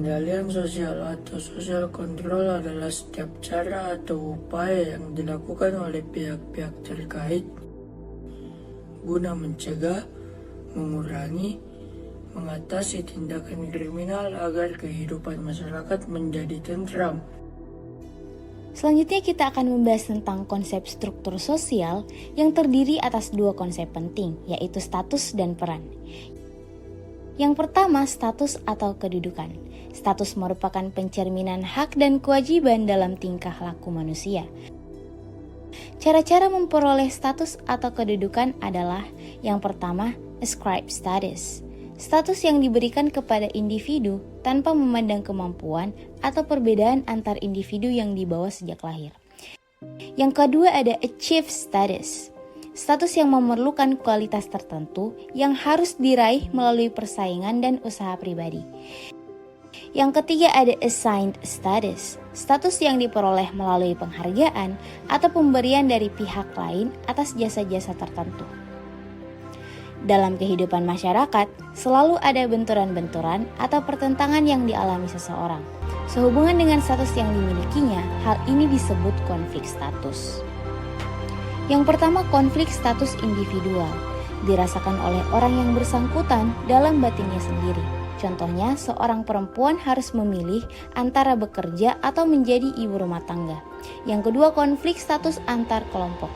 Pengendalian sosial atau social control adalah setiap cara atau upaya yang dilakukan oleh pihak-pihak terkait guna mencegah, mengurangi, mengatasi tindakan kriminal agar kehidupan masyarakat menjadi tentram. Selanjutnya kita akan membahas tentang konsep struktur sosial yang terdiri atas dua konsep penting, yaitu status dan peran. Yang pertama, status atau kedudukan. Status merupakan pencerminan hak dan kewajiban dalam tingkah laku manusia. Cara-cara memperoleh status atau kedudukan adalah yang pertama, ascribe status. Status yang diberikan kepada individu tanpa memandang kemampuan atau perbedaan antar individu yang dibawa sejak lahir. Yang kedua ada achieve status. Status yang memerlukan kualitas tertentu yang harus diraih melalui persaingan dan usaha pribadi. Yang ketiga ada assigned status. Status yang diperoleh melalui penghargaan atau pemberian dari pihak lain atas jasa-jasa tertentu. Dalam kehidupan masyarakat, selalu ada benturan-benturan atau pertentangan yang dialami seseorang. Sehubungan dengan status yang dimilikinya, hal ini disebut konflik status. Yang pertama, konflik status individual, dirasakan oleh orang yang bersangkutan dalam batinnya sendiri. Contohnya, seorang perempuan harus memilih antara bekerja atau menjadi ibu rumah tangga. Yang kedua, konflik status antar kelompok.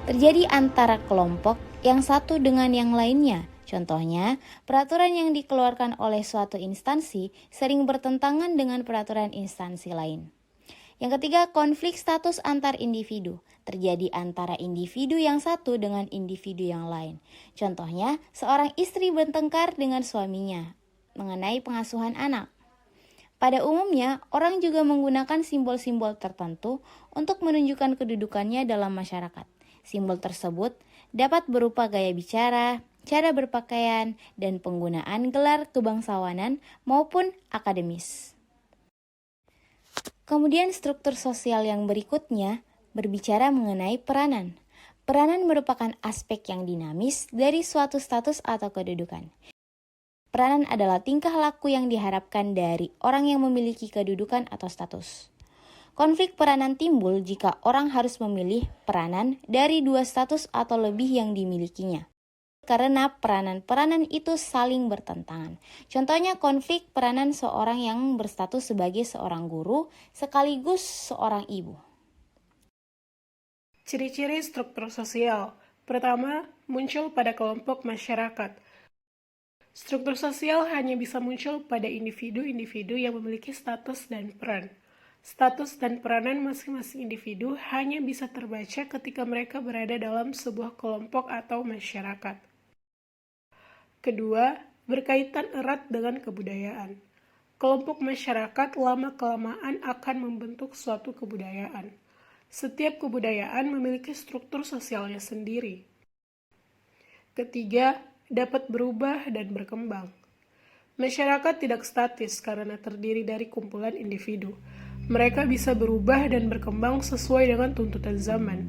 Terjadi antara kelompok yang satu dengan yang lainnya. Contohnya, peraturan yang dikeluarkan oleh suatu instansi sering bertentangan dengan peraturan instansi lain. Yang ketiga, konflik status antar individu. Terjadi antara individu yang satu dengan individu yang lain. Contohnya, seorang istri bertengkar dengan suaminya mengenai pengasuhan anak. Pada umumnya, orang juga menggunakan simbol-simbol tertentu untuk menunjukkan kedudukannya dalam masyarakat. Simbol tersebut dapat berupa gaya bicara, cara berpakaian, dan penggunaan gelar kebangsawanan maupun akademis. Kemudian struktur sosial yang berikutnya berbicara mengenai peranan. Peranan merupakan aspek yang dinamis dari suatu status atau kedudukan. Peranan adalah tingkah laku yang diharapkan dari orang yang memiliki kedudukan atau status. Konflik peranan timbul jika orang harus memilih peranan dari dua status atau lebih yang dimilikinya. Karena peranan-peranan itu saling bertentangan. Contohnya konflik peranan seorang yang berstatus sebagai seorang guru sekaligus seorang ibu. Ciri-ciri struktur sosial. Pertama, muncul pada kelompok masyarakat. Struktur sosial hanya bisa muncul pada individu-individu yang memiliki status dan peran. Status dan peranan masing-masing individu hanya bisa terbaca ketika mereka berada dalam sebuah kelompok atau masyarakat. Kedua, berkaitan erat dengan kebudayaan. Kelompok masyarakat lama-kelamaan akan membentuk suatu kebudayaan. Setiap kebudayaan memiliki struktur sosialnya sendiri. Ketiga, dapat berubah dan berkembang. Masyarakat tidak statis karena terdiri dari kumpulan individu. Mereka bisa berubah dan berkembang sesuai dengan tuntutan zaman.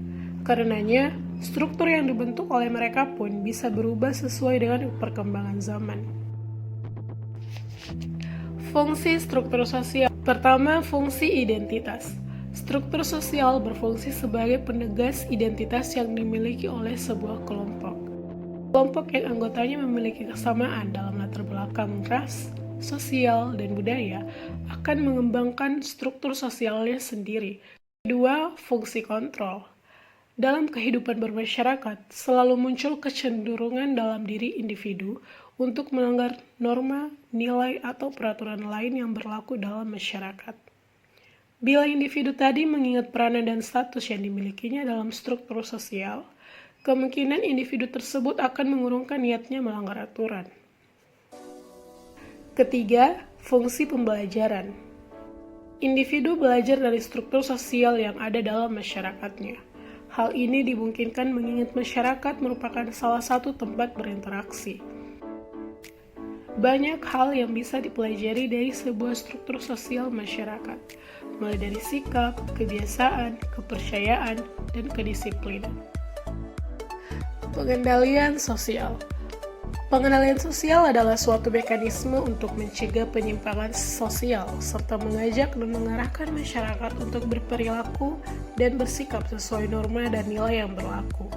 Karenanya, struktur yang dibentuk oleh mereka pun bisa berubah sesuai dengan perkembangan zaman. Fungsi struktur sosial. Pertama, fungsi identitas. Struktur sosial berfungsi sebagai penegas identitas yang dimiliki oleh sebuah kelompok. Kelompok yang anggotanya memiliki kesamaan dalam latar belakang ras, sosial, dan budaya akan mengembangkan struktur sosialnya sendiri. Kedua, fungsi kontrol. Dalam kehidupan bermasyarakat, selalu muncul kecenderungan dalam diri individu untuk melanggar norma, nilai, atau peraturan lain yang berlaku dalam masyarakat. Bila individu tadi mengingat peranan dan status yang dimilikinya dalam struktur sosial, kemungkinan individu tersebut akan mengurungkan niatnya melanggar aturan. Ketiga, fungsi pembelajaran. Individu belajar dari struktur sosial yang ada dalam masyarakatnya. Hal ini dimungkinkan mengingat masyarakat merupakan salah satu tempat berinteraksi. Banyak hal yang bisa dipelajari dari sebuah struktur sosial masyarakat, mulai dari sikap, kebiasaan, kepercayaan, dan kedisiplinan. Pengendalian sosial. Pengendalian sosial adalah suatu mekanisme untuk mencegah penyimpangan sosial serta mengajak dan mengarahkan masyarakat untuk berperilaku dan bersikap sesuai norma dan nilai yang berlaku.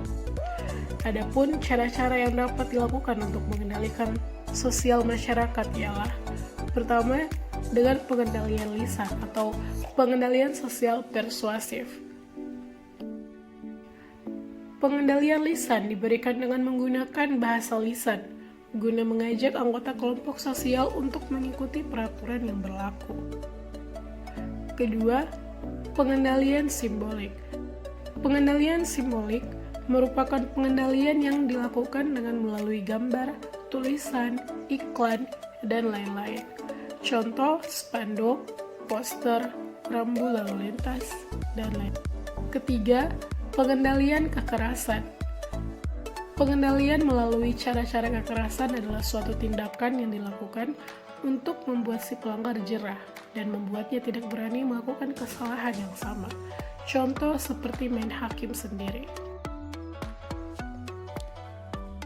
Adapun cara-cara yang dapat dilakukan untuk mengendalikan sosial masyarakat ialah: pertama, dengan pengendalian lisan atau pengendalian sosial persuasif. Pengendalian lisan diberikan dengan menggunakan bahasa lisan, guna mengajak anggota kelompok sosial untuk mengikuti peraturan yang berlaku. Kedua, pengendalian simbolik. Pengendalian simbolik merupakan pengendalian yang dilakukan dengan melalui gambar, tulisan, iklan, dan lain-lain. Contoh, spanduk, poster, rambu lalu lintas, dan lain. Ketiga, pengendalian kekerasan. Pengendalian melalui cara-cara kekerasan adalah suatu tindakan yang dilakukan untuk membuat si pelanggar jerah dan membuatnya tidak berani melakukan kesalahan yang sama. Contoh seperti main hakim sendiri.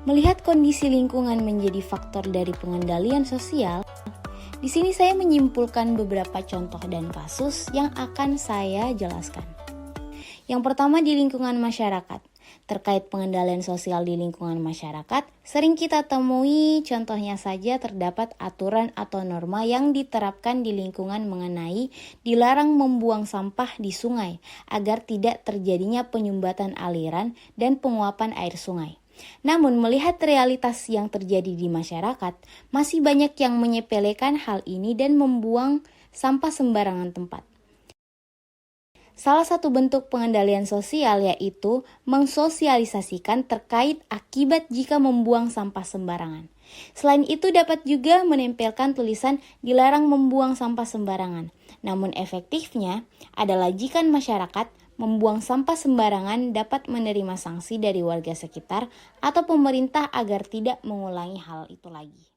Melihat kondisi lingkungan menjadi faktor dari pengendalian sosial, di sini saya menyimpulkan beberapa contoh dan kasus yang akan saya jelaskan. Yang pertama di lingkungan masyarakat. Terkait pengendalian sosial di lingkungan masyarakat, sering kita temui contohnya saja terdapat aturan atau norma yang diterapkan di lingkungan mengenai dilarang membuang sampah di sungai agar tidak terjadinya penyumbatan aliran dan penguapan air sungai. Namun melihat realitas yang terjadi di masyarakat, masih banyak yang menyepelekan hal ini dan membuang sampah sembarangan tempat. Salah satu bentuk pengendalian sosial yaitu mensosialisasikan terkait akibat jika membuang sampah sembarangan. Selain itu dapat juga menempelkan tulisan dilarang membuang sampah sembarangan. Namun efektifnya adalah jika masyarakat membuang sampah sembarangan dapat menerima sanksi dari warga sekitar atau pemerintah agar tidak mengulangi hal itu lagi.